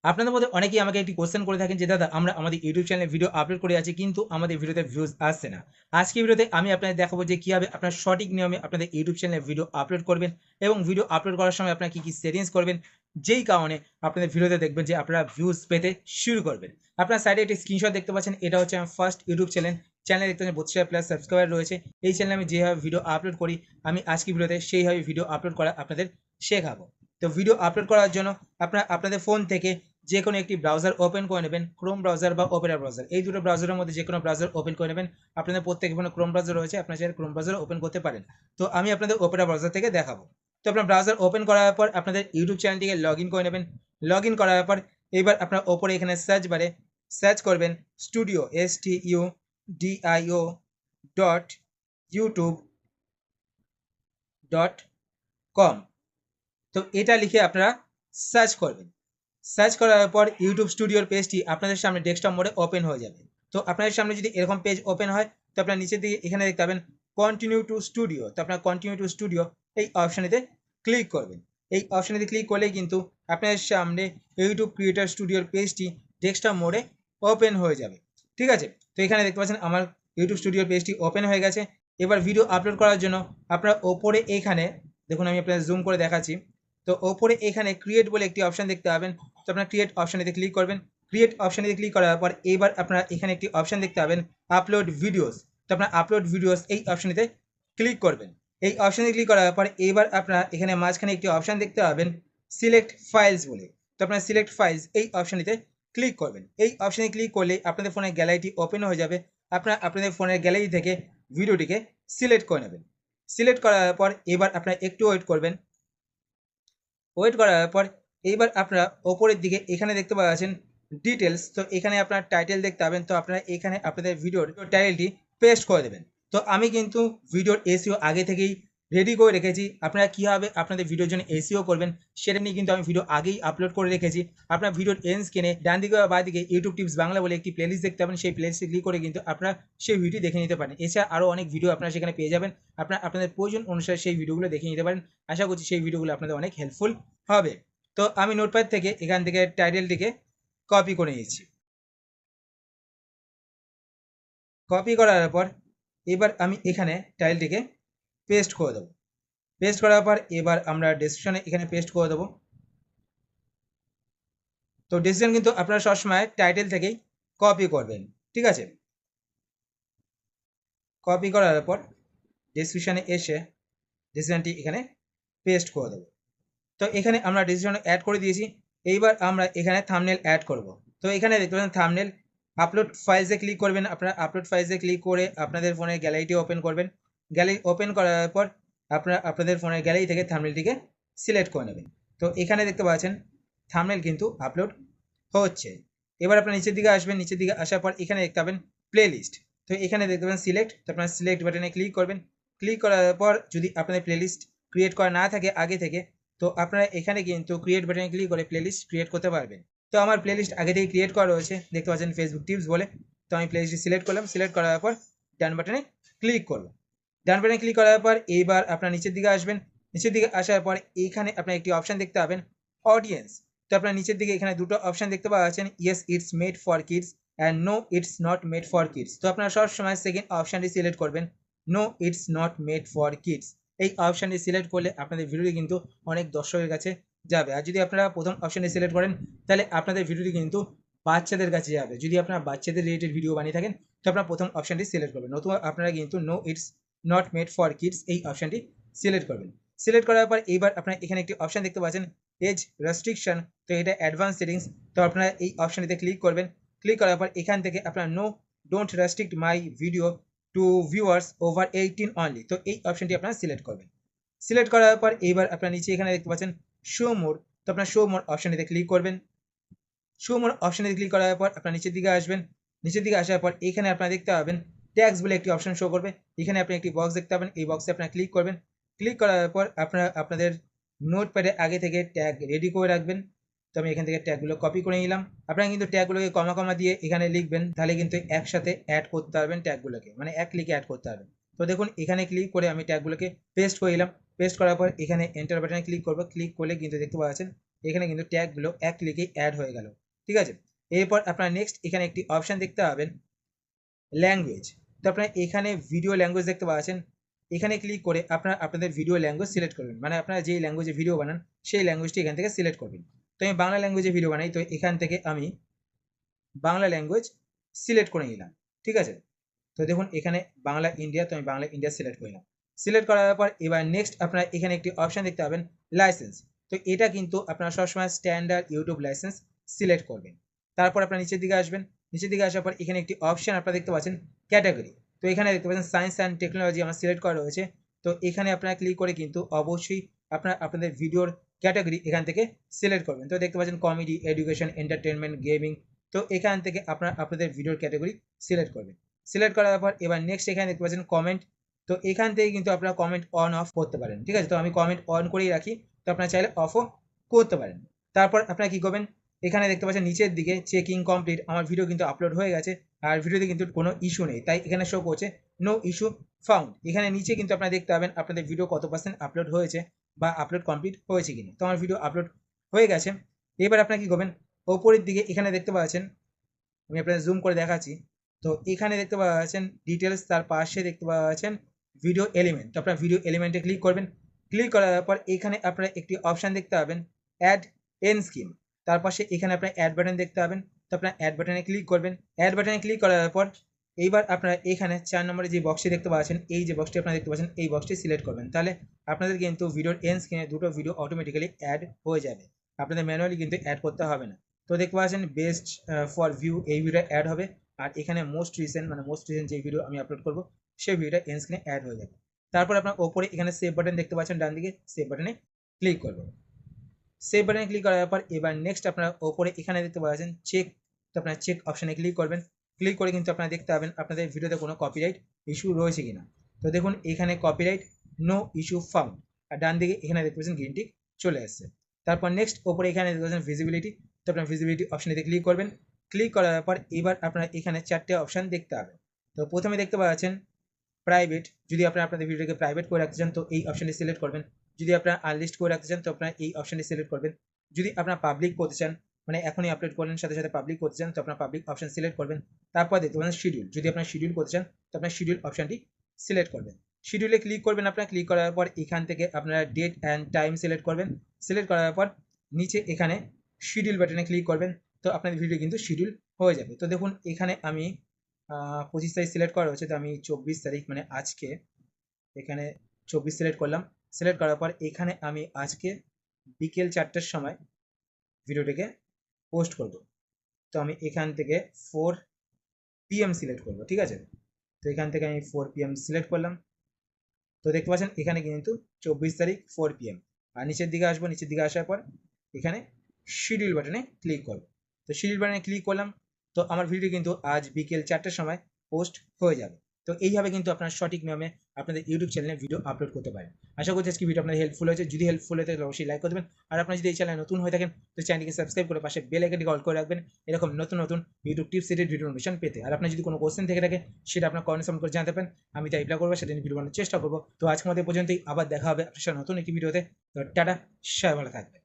আপনাদের মধ্যে অনেকেই আমাকে একটি কোশ্চেন করে থাকেন যে দাদা আমরা আমাদের ইউটিউব চ্যানেলে ভিডিও আপলোড করে আছি কিন্তু আমাদের ভিডিওতে ভিউজ আসছে না। আজকে ভিডিওতে আমি আপনাদের দেখাবো যে কীভাবে আপনার সঠিক নিয়মে আপনাদের ইউটিউব চ্যানেলে ভিডিও আপলোড করবেন এবং ভিডিও আপলোড করার সময় আপনারা কী কী সেটিংস করবেন, যেই কারণে আপনাদের ভিডিওতে দেখবেন যে আপনারা ভিউজ পেতে শুরু করবেন। আপনার সাইডে একটি স্ক্রিনশট দেখতে পাচ্ছেন, এটা হচ্ছে আমার ফার্স্ট ইউটিউব চ্যানেল দেখতে পাচ্ছেন 32,000+ সাবস্ক্রাইবার রয়েছে। এই চ্যানেলে আমি যেভাবে ভিডিও আপলোড করি আমি আজকে ভিডিওতে সেইভাবে ভিডিও আপলোড করা আপনাদের শেখাবো। তো ভিডিও আপলোড করার জন্য আপনারা আপনাদের ফোন থেকে যে কোনো একটি ব্রাউজার ওপেন করে নেবেন, ক্রোম ব্রাউজার বা ওপেরা ব্রাউজার, এই দুটো ব্রাউজারের মধ্যে যে কোনো ব্রাউজার ওপেন করে নেবেন। আপনাদের প্রত্যেক ফোনে ক্রোম ব্রাউজার রয়েছে, আপনারা চাইলে ক্রোম ব্রাউজার ওপেন করতে পারেন। তো আমি আপনাদের ওপেরা ব্রাউজার থেকে দেখাবো। তো আপনার ব্রাউজার ওপেন করার পর আপনাদের ইউটিউব চ্যানেলটিকে লগ ইন করে নেবেন। লগ ইন করার পর এবার আপনার ওপরে এখানে সার্চ বারে সার্চ করবেন স্টুডিও studio.youtube.com। তো এটা লিখে আপনারা সার্চ করবেন। সার্চ করার পর ইউটিউব স্টুডিওর পেজটি আপনাদের সামনে ডেস্কটপ মোডে ওপেন হয়ে যাবে। তো আপনাদের সামনে যদি এরকম পেজ ওপেন হয় তো আপনার নিচের দিকে এখানে দেখতে পাবেন কন্টিনিউ টু স্টুডিও। তো আপনার কন্টিনিউ টু স্টুডিও এই অপশানেতে ক্লিক করবেন। এই অপশানেতে ক্লিক করলেই কিন্তু আপনাদের সামনে ইউটিউব ক্রিয়েটর স্টুডিওর পেজটি ডেস্কটপ মোডে ওপেন হয়ে যাবে। ঠিক আছে, তো এখানে দেখতে পাচ্ছেন আমার ইউটিউব স্টুডিওর পেজটি ওপেন হয়ে গেছে। এবার ভিডিও আপলোড করার জন্য আপনারা ওপরে এখানে দেখুন, আমি আপনাদের জুম করে দেখাচ্ছি। তো ওপরে এখানে ক্রিয়েট বলে একটি অপশান দেখতে পাবেন। তো আপনারা ক্রিয়েট অপশানেতে ক্লিক করবেন। ক্রিয়েট অপশানেতে ক্লিক করার পর এবার আপনারা এখানে একটি অপশান দেখতে পাবেন আপলোড ভিডিওস। তো আপনারা আপলোড ভিডিওস এই অপশানেতে ক্লিক করবেন। এই অপশানে ক্লিক করার পর এবার আপনারা এখানে মাঝখানে একটি অপশান দেখতে পাবেন সিলেক্ট ফাইলস বলে। তো আপনারা সিলেক্ট ফাইলস এই অপশানেতে ক্লিক করবেন। এই অপশানে ক্লিক করলে আপনাদের ফোনের গ্যালারিটি ওপেন হয়ে যাবে। আপনারা আপনাদের ফোনের গ্যালারি থেকে ভিডিওটিকে সিলেক্ট করে নেবেন। সিলেক্ট করার পর এবার আপনারা একটু ওয়েট করবেন। ওয়েট করার পর এইবার আপনারা ওপরের দিকে এখানে দেখতে পাচ্ছেন ডিটেলস। তো এখানে আপনার টাইটেল দেখতে পাবেন। তো আপনারা এখানে আপনাদের ভিডিওর টাইটেলটি পেস্ট করে দেবেন। তো আমি কিন্তু ভিডিওর এসইও আগে থেকেই রেডি করে রেখেছি। আপনারা কীভাবে আপনাদের ভিডিওর জন্য এসইও করবেন সেটা নিয়ে কিন্তু আমি ভিডিও আগেই আপলোড করে রেখেছি। আপনার ভিডিওর এন্ড স্ক্রিনে ডান দিকে বা বাঁ দিকে ইউটিউব টিপস বাংলা বলে একটি প্লেলিস্ট দেখতে পাবেন। সেই প্লেলিস্টে ক্লিক করে কিন্তু আপনারা সেই ভিডিওটি দেখে নিতে পারেন। এছাড়া আরও অনেক ভিডিও আপনারা সেখানে পেয়ে যাবেন। আপনারা আপনাদের প্রয়োজন অনুসারে সেই ভিডিওগুলো দেখে নিতে পারেন। আশা করছি সেই ভিডিওগুলো আপনাদের অনেক হেল্পফুল হবে। তো আমি নোটপ্যাড থেকে এখান থেকে টাইটেলটিকে কপি করে নিয়েছি। কপি করার পর এবার আমি এখানে টাইটেলটিকে পেস্ট করে দেবো। পেস্ট করার পর এবার আমরা ডেসক্রিপশনে এখানে পেস্ট করে দেবো। তো ডেসক্রিপশন কিন্তু আপনারা সবসময় টাইটেল থেকেই কপি করবেন, ঠিক আছে। কপি করার পর ডেসক্রিপশনে এসে ডেসক্রিপশনটি এখানে পেস্ট করে দেবো। তো এখানে আমরা ডেসক্রিপশনে অ্যাড করে দিয়েছি। এইবার আমরা এখানে থাম্বনেল অ্যাড করব। তো এখানে দেখতে পাচ্ছেন থাম্বনেল, আপলোড ফাইলসে ক্লিক করবেন। আপনারা আপলোড ফাইলসে ক্লিক করে আপনাদের ফোনের গ্যালারিটি ওপেন করবেন। গ্যালারি ওপেন করার পর আপনারা আপনাদের ফোনের গ্যালারি থেকে থাম্বনেলটিকে সিলেক্ট করে নেবেন। তো এখানে দেখতে পাচ্ছেন থাম্বনেল কিন্তু আপলোড হচ্ছে। এবার আপনারা নিচের দিকে আসবেন। নিচের দিকে আসার পর এখানে দেখতে পাবেন প্লেলিস্ট। তো এখানে দেখতে পাবেন সিলেক্ট। তো আপনারা সিলেক্ট বাটনে ক্লিক করবেন। ক্লিক করার পর যদি আপনাদের প্লেলিস্ট ক্রিয়েট করা না থাকে আগে থেকে, তো আপনারা এখানে কিন্তু ক্রিয়েট বাটনে ক্লিক করে প্লেলিস্ট ক্রিয়েট করতে পারবেন। তো আমার প্লেলিস্ট আগে থেকেই ক্রিয়েট করা রয়েছে, দেখতে পাচ্ছেন ফেসবুক টিপস বলে। তো আমি প্লেলিস্টটি সিলেক্ট করলাম। সিলেক্ট করার পর ডান বাটনে ক্লিক করব। ডান বাটনে ক্লিক করার পর এইবার আপনারা নিচের দিকে আসবেন। নিচের দিকে আসার পর এইখানে আপনারা একটি অপশান দেখতে পাবেন অডিয়েন্স। তো আপনারা নিচের দিকে এখানে দুটো অপশান দেখতে পাচ্ছেন, yes it's made for kids and no it's not made for kids. তো আপনারা সবসময় সেকেন্ড অপশানটি সিলেক্ট করবেন, no it's not made for kids. এই অপশানটি সিলেক্ট করলে আপনাদের ভিডিওটি কিন্তু অনেক দর্শকের কাছে যাবে। আর যদি আপনারা প্রথম অপশানটি সিলেক্ট করেন তাহলে আপনাদের ভিডিওটি কিন্তু বাচ্চাদের কাছে যাবে। যদি আপনারা বাচ্চাদের রিলেটেড ভিডিও বানিয়ে থাকেন তো আপনারা প্রথম অপশানটি সিলেক্ট করবেন, নতুবা আপনারা কিন্তু no it's not made for kids এই অপশানটি সিলেক্ট করবেন। সিলেক্ট করার পর এইবার আপনারা এখানে একটি অপশান দেখতে পাচ্ছেন এজ রেস্ট্রিকশন। তো এটা অ্যাডভান্স সেটিংস। তো আপনারা এই অপশানটিতে ক্লিক করবেন। ক্লিক করার পর এখান থেকে আপনারা no don't restrict my video to viewers over 18 only. তো এই অপশানটি আপনারা সিলেক্ট করবেন। সিলেক্ট করার পর এইবার আপনারা নিচে এখানে দেখতে পাচ্ছেন শো মোর। তো আপনারা শো মোর অপশানটিতে ক্লিক করবেন। শো মোর অপশানে ক্লিক করার পর আপনারা নিচের দিকে আসবেন। নিচের দিকে আসার পর এখানে আপনারা দেখতে পাবেন ট্যাগস বলে একটি অপশান শো করবে। এখানে আপনি একটি বক্স দেখতে পাবেন, এই বক্সে আপনারা ক্লিক করবেন। ক্লিক করার পর আপনারা আপনাদের নোটপ্যাডে আগে থেকে ট্যাগ রেডি করে রাখবেন। তো আমি এখান থেকে ট্যাগগুলো কপি করে নিলাম। আপনারা কিন্তু ট্যাগগুলোকে কমা কমা দিয়ে এখানে লিখবেন, তাহলে কিন্তু একসাথে অ্যাড করতে পারবেন ট্যাগগুলোকে, মানে এক ক্লিকে অ্যাড করতে পারবেন। তো দেখুন এখানে ক্লিক করে আমি ট্যাগগুলোকে পেস্ট করে দিলাম। পেস্ট করার পর এখানে এন্টার বাটনে ক্লিক করবো। ক্লিক করলে কিন্তু দেখতে পাচ্ছেন এখানে কিন্তু ট্যাগগুলো এক ক্লিকেই অ্যাড হয়ে গেল। ঠিক আছে, এরপর আপনারা নেক্সট এখানে একটি অপশান দেখতে পাবেন ল্যাঙ্গুয়েজ। তো আপনারা এখানে ভিডিও ল্যাঙ্গুয়েজ দেখতে পাচ্ছেন, এখানে ক্লিক করে আপনারা আপনাদের ভিডিও ল্যাঙ্গুয়েজ সিলেক্ট করবেন, মানে আপনারা যেই ল্যাঙ্গুয়েজে ভিডিও বানান সেই ল্যাঙ্গুয়েজটি এখান থেকে সিলেক্ট করবেন। তো আমি বাংলা ল্যাঙ্গুয়েজে ভিডিও বানাই, তো এখান থেকে আমি বাংলা ল্যাঙ্গুয়েজ সিলেক্ট করে নিলাম। ঠিক আছে, তো দেখুন এখানে বাংলা ইন্ডিয়া, তো আমি বাংলা ইন্ডিয়া সিলেক্ট করলাম। সিলেক্ট করার পর এবার নেক্সট আপনারা এখানে একটি অপশান দেখতে পাবেন লাইসেন্স। তো এটা কিন্তু আপনারা সবসময় স্ট্যান্ডার্ড ইউটিউব লাইসেন্স সিলেক্ট করবেন। তারপর আপনারা নিচের দিকে আসবেন, নিচের দিকে আসার পর এখানে একটি অপশান আপনারা দেখতে পাচ্ছেন ক্যাটাগরি। তো এখানে দেখতে পাচ্ছেন সায়েন্স অ্যান্ড টেকনোলজি আমার সিলেক্ট করা রয়েছে। তো এখানে আপনারা ক্লিক করে কিন্তু অবশ্যই আপনারা আপনাদের ভিডিওর ক্যাটাগরি এখান থেকে সিলেক্ট করবেন। তো দেখতে পাচ্ছেন কমেডি, এডুকেশন, এন্টারটেনমেন্ট, গেমিং। তো এখান থেকে আপনারা আপনাদের ভিডিওর ক্যাটাগরি সিলেক্ট করবেন। সিলেক্ট করার পর এবার নেক্সট এখানে দেখতে পাচ্ছেন কমেন্ট। তো এখান থেকে কিন্তু আপনারা কমেন্ট অন অফ করতে পারেন। ঠিক আছে, তো আমি কমেন্ট অন করেই রাখি, তো আপনারা চাইলে অফও করতে পারেন। তারপর আপনারা কি করবেন, এখানে দেখতে পাচ্ছেন নিচের দিকে চেকিং কমপ্লিট, আমার ভিডিও কিন্তু আপলোড হয়ে গেছে আর ভিডিওতে কিন্তু কোনো ইস্যু নেই, তাই এখানে শো করছে নো ইস্যু ফাউন্ড। এখানে নিচে কিন্তু আপনারা দেখতে পাবেন আপনাদের ভিডিও কত পার্সেন্ট আপলোড হয়েছে বা আপলোড কমপ্লিট হয়েছে কিনা। তো আমার ভিডিও আপলোড হয়ে গেছে। এবার আপনারা কি করবেন, ওপরের দিকে এখানে দেখতে পাচ্ছেন, আমি আপনাদের জুম করে দেখাচ্ছি। তো এখানে দেখতে পাচ্ছেন ডিটেলস, তার পাশে দেখতে পাচ্ছেন ভিডিও এলিমেন্ট। তো আপনারা ভিডিও এলিমেন্টে ক্লিক করবেন। ক্লিক করার পর এখানে আপনারা একটি অপশান দেখতে পাবেন অ্যাড এন স্কিম। তার পাশে এখানে আপনারা অ্যাড বাটন দেখতে পাবেন। তো আপনারা অ্যাড বাটনে ক্লিক করবেন। অ্যাড বাটনে ক্লিক করার পর এইবার আপনারা এখানে 4 নম্বরে যে বক্সটি দেখতে পাচ্ছেন, এই যে বক্সটি আপনারা দেখতে পাচ্ছেন, এই বক্সটি সিলেক্ট করবেন। তাহলে আপনাদের কিন্তু ভিডিওর এন স্ক্রিনে দুটো ভিডিও অটোমেটিক্যালি অ্যাড হয়ে যাবে, আপনাদের ম্যানুয়ালি কিন্তু অ্যাড করতে হবে না। তো দেখতে পাচ্ছেন বেস্ট ফর ভিউ, এই ভিডিও অ্যাড হবে। আর এখানে মোস্ট রিসেন্ট যে ভিডিও আমি আপলোড করব সেই ভিডিওটা এন্ড স্ক্রিনে অ্যাড হয়ে যাবে। তারপর আপনার ওপরে এখানে সেভ বাটন দেখতে পাচ্ছেন, ডান দিকে সেভ বাটনে ক্লিক করবেন। সেভ বাটনে ক্লিক করার পর এবার নেক্সট আপনার ওপরে এখানে দেখতে পাচ্ছেন চেক। তো আপনার চেক অপশানে ক্লিক করবেন। ক্লিক করে কিন্তু আপনারা দেখতে পাবেন আপনাদের ভিডিওতে কোনো কপিরাইট ইস্যু রয়েছে কিনা। তো দেখুন এখানে কপিরাইট নো ইস্যু ফাউন্ড, আর ডান দিকে এখানে দেখতে পাচ্ছেন গ্রিন টিক চলে আসছে। তারপর নেক্সট ওপরে এখানে দেখতে পাচ্ছেন ভিজিবিলিটি। তো আপনার ভিজিবিলিটি অপশানেতে ক্লিক করবেন। ক্লিক করার পর এবার আপনারা এখানে 4টে অপশান দেখতে পাবেন। তো প্রথমে দেখতে পাচ্ছেন প্রাইভেট, যদি আপনারা আপনাদের ভিডিওকে প্রাইভেট করে রাখতে চান তো এই অপশানটি সিলেক্ট করবেন। যদি আপনারা আনলিস্ট করে রাখতে চান তো আপনারা এই অপশানটি সিলেক্ট করবেন। যদি আপনারা পাবলিক করতে চান, মানে এখনই আপলোড করলেন সাথে সাথে পাবলিক করতে চান, তো আপনারা পাবলিক অপশান সিলেক্ট করবেন। তারপর দেখতে পাবেন শিডিউল, যদি আপনারা শিডিউল করতে চান তো আপনারা শিডিউল অপশানটি সিলেক্ট করবেন। শিডিউলে ক্লিক করবেন। আপনারা ক্লিক করার পর এখান থেকে আপনারা ডেট অ্যান্ড টাইম সিলেক্ট করবেন। সিলেক্ট করার পর নিচে এখানে শিডিউল বাটনে ক্লিক করবেন। তো আপনাদের ভিডিও কিন্তু শিডিউল হয়ে যাবে। তো দেখুন এখানে আমি 25 তারিখ সিলেক্ট করা হয়েছে, তো আমি 24 তারিখ মানে আজকে এখানে 24 সিলেক্ট করলাম। সিলেক্ট করার পর এখানে আমি আজকে বিকেল 4টার সময় ভিডিওটিকে পোস্ট করব। তো আমি এখান থেকে 4 PM সিলেক্ট করব। ঠিক আছে, তো এখান থেকে আমি 4 PM সিলেক্ট করলাম। তো দেখতে পাচ্ছেন এখানে কিন্তু 24 তারিখ 4 PM। আর নিচের দিকে আসবো, নিচের দিকে আসার পর এখানে শিডিউল বাটনে ক্লিক করব। তো শিডিউল বাটনে ক্লিক করলাম, তো আমার ভিডিও কিন্তু আজ বিকেল 4টার সময় পোস্ট হয়ে যাবে। তো এইভাবে কিন্তু আপনারা সঠিক নিয়মে আপনাদের ইউটিউব চ্যানেলে ভিডিও আপলোড করতে পারেন। আশা করছি আজকে ভিডিও আপনাদের হেল্পফুল হয়েছে। যদি হেল্পফুল হয়ে থাকে অবশ্যই লাইক করে দেবেন। আর আপনারা যদি এই চ্যানেলে নতুন হয়ে থাকেন তো চ্যানেলটিকে সাবস্ক্রাইব করে পাশে বেল আইকনটি অল করে রাখবেন এরকম নতুন নতুন YouTube tips related video notification পেতে। আর আপনার যদি কোনো কোশ্চেন থেকে থাকে সেটা আপনার কমেন্ট করে জানাতে পারেন, আমি তাই রিপ্লাই করবো, সেটা নিয়ে ভিডিও বানানোর চেষ্টা করবো। তো আজকে আমাদের পর্যন্তই, আবার দেখা হবে আপনার সাথে নতুন একটি ভিডিওতে। তো টাটা, সবাই ভালো থাকবেন।